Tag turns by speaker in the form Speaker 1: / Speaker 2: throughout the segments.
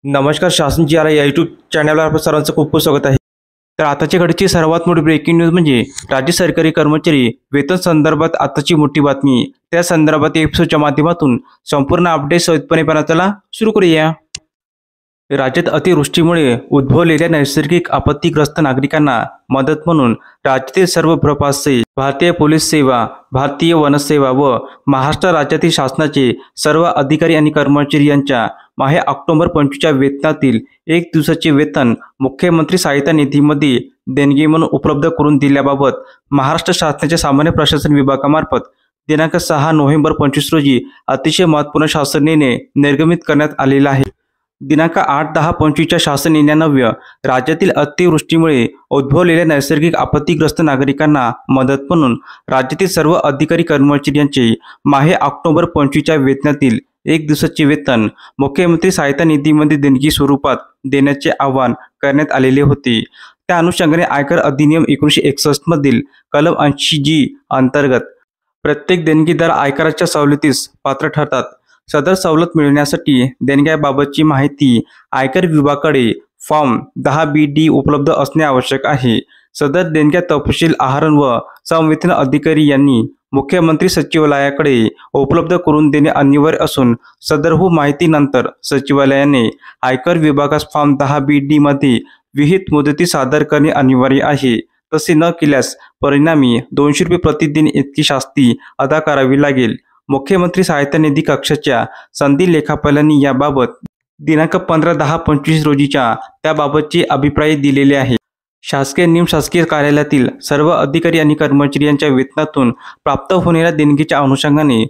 Speaker 1: नमस्कार, शासन जी आर या यूट्यूब चॅनलवर आपल्या सर्वांचं खूप खूप स्वागत आहे। तर आताच्या घडीची सर्वात मोठी ब्रेकिंग न्यूज म्हणजे राज्य सरकारी कर्मचारी वेतन संदर्भात आताची मोठी बातमी। त्या संदर्भात एपिसोडच्या माध्यमातून संपूर्ण अपडेट सविस्तरपणे पाहण्याला सुरू करूया। राज्यात अतिवृष्टीमुळे उद्भवलेल्या नैसर्गिक आपत्तीग्रस्त नागरिकांना मदत म्हणून राज्यातील सर्व प्रशासकीय, भारतीय पोलीस सेवा, भारतीय वनसेवा व महाराष्ट्र राज्यातील शासनाचे सर्व अधिकारी आणि कर्मचारी यांच्या माहे ऑक्टोबर 25च्या वेतनातील 1 दिवसाचे वेतन मुख्यमंत्री सहायता निधीमध्ये देणगी म्हणून उपलब्ध करून दिल्याबाबत महाराष्ट्र शासनाच्या सामान्य प्रशासन विभागामार्फत दिनांक 6 नोव्हेंबर 25 रोजी अतिशय महत्त्वपूर्ण शासन निर्णय निर्गमित करण्यात आलेला आहे। दिनांक 8/10/25च्या शासन निर्णयान्वये राज्यातील अतिवृष्टीमुळे उद्भवलेल्या नैसर्गिक आपत्तीग्रस्त नागरिकांना मदत म्हणून राज्यातील सर्व अधिकारी कर्मचारी यांचे माहे ऑक्टोबर 25च्या वेतनातील 1 दिवसाचे वेतन मुख्यमंत्री सहायता निधीमध्ये देणगी स्वरूपात देण्याचे आवाहन करण्यात आलेले होते। त्या अनुषंगाने आयकर अधिनियम 1961 मधील कलम 80G अंतर्गत प्रत्येक देणगीदार आयकराच्या सवलतीस पात्र ठरतात। सदर सवलत मिळवण्यासाठी देणग्याबाबतची माहिती आयकर विभागाकडे फॉर्म 10B-D उपलब्ध असणे आवश्यक आहे। सदर देणग्या तपशील आहरण व संवेदन अधिकारी यांनी मुख्यमंत्री सचिवालयाकडे उपलब्ध करून देणे अनिवार्य असून सदरहू माहितीनंतर सचिवालयाने आयकर विभागास फॉर्म 10B-D मध्ये विहित मुदती सादर करणे अनिवार्य आहे। तसे न केल्यास परिणामी 200 रुपये प्रतिदिन इतकी शास्ती अदा करावी लागेल। मुख्यमंत्री सहायता निधी कक्षाच्या संधी लेखापालांनी याबाबत दिनांक 15/10/25 रोजीच्या त्याबाबतचे अभिप्राय दिलेले आहे। शासकीय निमशासकीय कार्यालयातील सर्व अधिकारी आणि कर्मचारी यांच्या वेतनातून प्राप्त होणाऱ्या देणगीच्या अनुषंगाने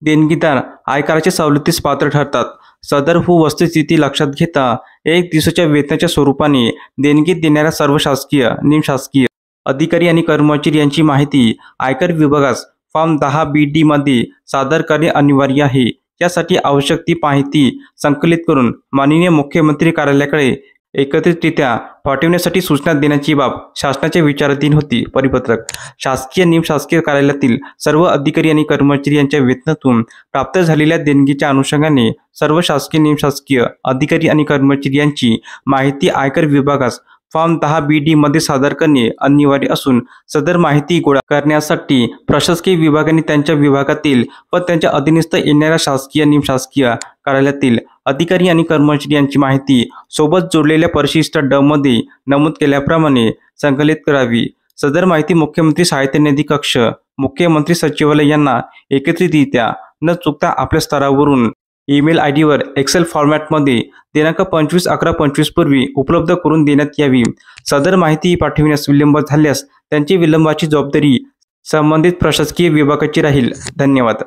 Speaker 1: देणगीदार आयकराच्या सवलतीस पात्र ठरतात। सदरहू वस्तुस्थिती लक्षात घेता 1 दिवसाच्या वेतनाच्या स्वरूपाने देणगी देणाऱ्या सर्व शासकीय निमशासकीय अधिकारी आणि कर्मचारी यांची माहिती आयकर विभागास फॉर्म 10B-D मध्ये सादर करणे अनिवार्य आहे। यासाठी आवश्यक ती माहिती संकलित करून माननीय मुख्यमंत्री कार्यालयाकडे एकत्रितरित्या पाठविण्यासाठी सूचना देण्याची बाब शासनाच्या विचाराधीन होती। परिपत्रक शासकीय निमशासकीय कार्यालयातील सर्व अधिकारी आणि कर्मचारी यांच्या वेतनातून प्राप्त झालेल्या देणगीच्या अनुषंगाने सर्व शासकीय निमशासकीय अधिकारी आणि कर्मचारी यांची माहिती आयकर विभागास फॉर्म 10B-D मध्ये सादर करणे अनिवार्य असून सदर माहिती गोळा करण्यासाठी प्रशासकीय विभागाने त्यांच्या विभागातील व त्यांच्या अधीनस्थ येणाऱ्या शासकीय निमशासकीय कार्यालयातील अधिकारी आणि कर्मचारी यांची माहिती सोबत जोडलेल्या परिशिष्ट ड मध्ये नमूद केल्याप्रमाणे संकलित करावी। सदर माहिती मुख्यमंत्री सहायता निधी कक्ष मुख्यमंत्री सचिवालय यांना एकत्रितरित्या न चुकता आपल्या स्तरावरून ईमेल ID वर एक्सेल फॉर्मॅटमध्ये दिनांक 25/11/25 पूर्वी उपलब्ध करून देण्यात यावी। सदर माहिती पाठविण्यास विलंब झाल्यास त्यांची विलंबाची जबाबदारी संबंधित प्रशासकीय विभागाची राहील। धन्यवाद।